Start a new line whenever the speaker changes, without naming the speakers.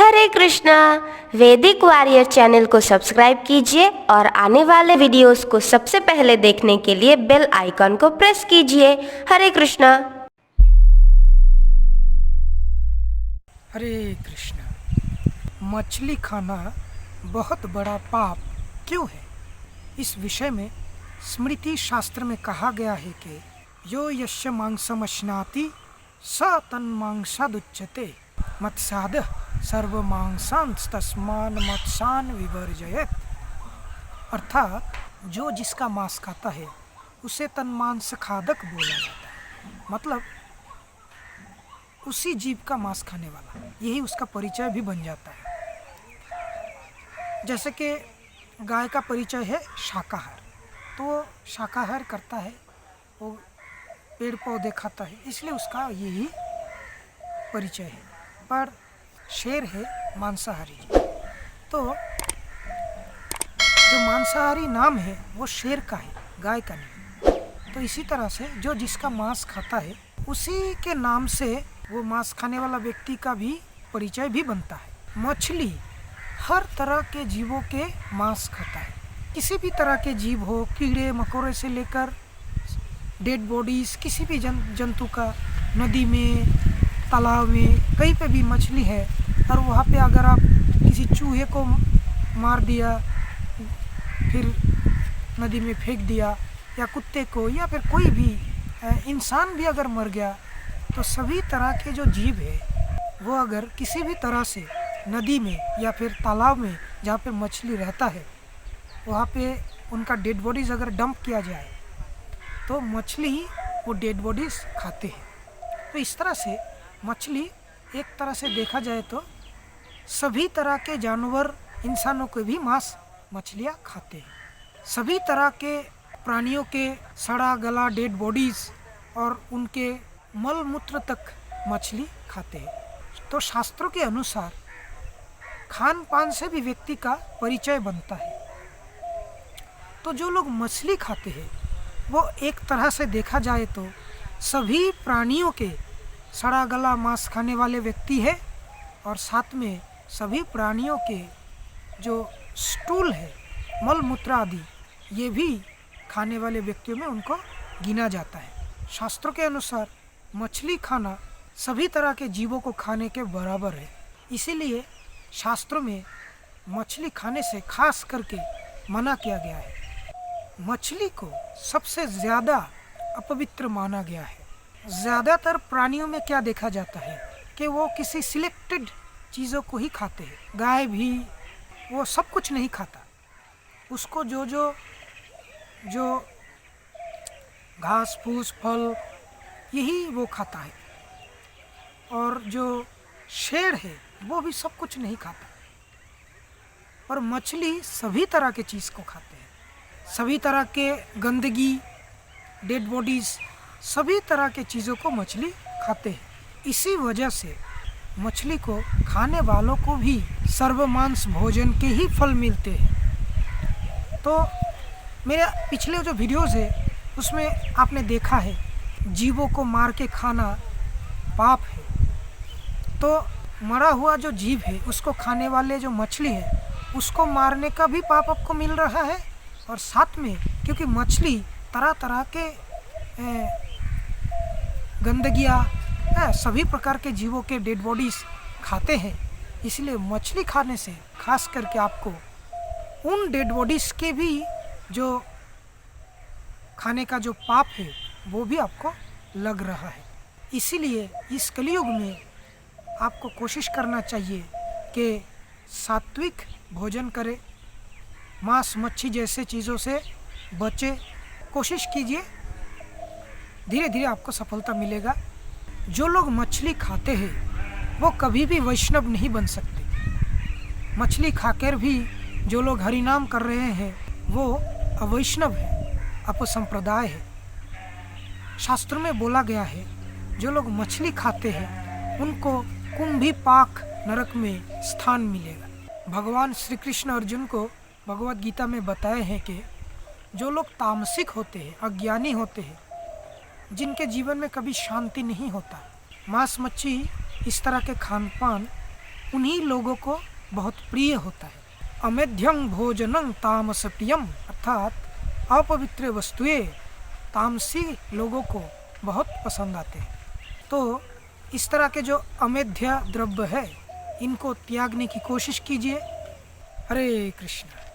हरे कृष्णा। वैदिक warrior channel को subscribe कीजिए और आने वाले वीडियोस को सबसे पहले देखने के लिए बेल आइकन को प्रेस कीजिए। हरे कृष्णा।
हरे कृष्णा। मछली खाना बहुत बड़ा पाप क्यों है? इस विषय में स्मृति शास्त्र में कहा गया है कि यो यस्य मांसम अश्नाति स तन्मांसादुच्यते मत्स्यादः सर्व मांसांस्तस्मान् मत्स्यान् विवर्जयेत्। अर्थात जो जिसका मांस खाता है उसे तन्मांस खादक बोला जाता है, मतलब उसी जीव का मांस खाने वाला, यही उसका परिचय भी बन जाता है। जैसे कि गाय का परिचय है शाकाहार, तो वो शाकाहार करता है, वो पेड़ पौधे खाता है, इसलिए उसका यही परिचय है। पर शेर है मांसाहारी, तो जो मांसाहारी नाम है वो शेर का है, गाय का नहीं। तो इसी तरह से जो जिसका मांस खाता है उसी के नाम से वो मांस खाने वाला व्यक्ति का भी परिचय भी बनता है। मछली हर तरह के जीवों के मांस खाता है। किसी भी तरह के जीव हो, कीड़े मकोड़े से लेकर डेड बॉडीज, किसी भी जंतु का, नदी में, तालाब में, कहीं पे भी मछली है और वहाँ पे अगर आप किसी चूहे को मार दिया, फिर नदी में फेंक दिया, या कुत्ते को, या फिर कोई भी इंसान भी अगर मर गया, तो सभी तरह के जो जीव है वो अगर किसी भी तरह से नदी में या फिर तालाब में जहाँ पे मछली रहता है वहाँ पे उनका डेड बॉडीज़ अगर डंप किया जाए तो मछली वो डेड बॉडीज़ खाते हैं। तो इस तरह से मछली एक तरह से देखा जाए तो सभी तरह के जानवर, इंसानों के भी मांस मछलियाँ खाते हैं। सभी तरह के प्राणियों के सड़ा गला डेड बॉडीज़ और उनके मल मूत्र तक मछली खाते हैं। तो शास्त्रों के अनुसार खान पान से भी व्यक्ति का परिचय बनता है। तो जो लोग मछली खाते हैं वो एक तरह से देखा जाए तो सभी प्राणियों के सड़ा गला मांस खाने वाले व्यक्ति है, और साथ में सभी प्राणियों के जो स्टूल है, मल मूत्र आदि, ये भी खाने वाले व्यक्तियों में उनको गिना जाता है। शास्त्रों के अनुसार मछली खाना सभी तरह के जीवों को खाने के बराबर है। इसीलिए शास्त्रों में मछली खाने से खास करके मना किया गया है। मछली को सबसे ज़्यादा अपवित्र माना गया है। ज़्यादातर प्राणियों में क्या देखा जाता है कि वो किसी सिलेक्टेड चीज़ों को ही खाते हैं। गाय भी वो सब कुछ नहीं खाता, उसको जो जो जो घास फूस फल यही वो खाता है। और जो शेर है वो भी सब कुछ नहीं खाता, और मछली सभी तरह के चीज़ को खाते हैं। सभी तरह के गंदगी, डेड बॉडीज़, सभी तरह के चीज़ों को मछली खाते हैं। इसी वजह से मछली को खाने वालों को भी सर्वमांस भोजन के ही फल मिलते हैं। तो मेरे पिछले जो वीडियोज़ है उसमें आपने देखा है जीवों को मार के खाना पाप है। तो मरा हुआ जो जीव है उसको खाने वाले जो मछली है उसको मारने का भी पाप आपको मिल रहा है, और साथ में क्योंकि मछली तरह तरह के गंदगियाँ, सभी प्रकार के जीवों के डेड बॉडीज़ खाते हैं, इसलिए मछली खाने से खास करके आपको उन डेड बॉडीज़ के भी जो खाने का जो पाप है वो भी आपको लग रहा है। इसीलिए इस कलयुग में आपको कोशिश करना चाहिए कि सात्विक भोजन करें, मांस मच्छी जैसे चीज़ों से बचे। कोशिश कीजिए, धीरे धीरे आपको सफलता मिलेगा। जो लोग मछली खाते हैं वो कभी भी वैष्णव नहीं बन सकते। मछली खाकर भी जो लोग हरिनाम कर रहे हैं वो अवैष्णव है, अपसंप्रदाय है। शास्त्रों में बोला गया है जो लोग मछली खाते हैं उनको कुंभी पाक नरक में स्थान मिलेगा। भगवान श्री कृष्ण अर्जुन को भगवत गीता में बताए हैं कि जो लोग तामसिक होते हैं, अज्ञानी होते हैं, जिनके जीवन में कभी शांति नहीं होता, मांस मच्छी इस तरह के खान पान उन्हीं लोगों को बहुत प्रिय होता है। अमेध्यं भोजनं तामस प्रियम, अर्थात अपवित्र वस्तुएं तामसी लोगों को बहुत पसंद आते हैं। तो इस तरह के जो अमेध्य द्रव्य है इनको त्यागने की कोशिश कीजिए। हरे कृष्ण।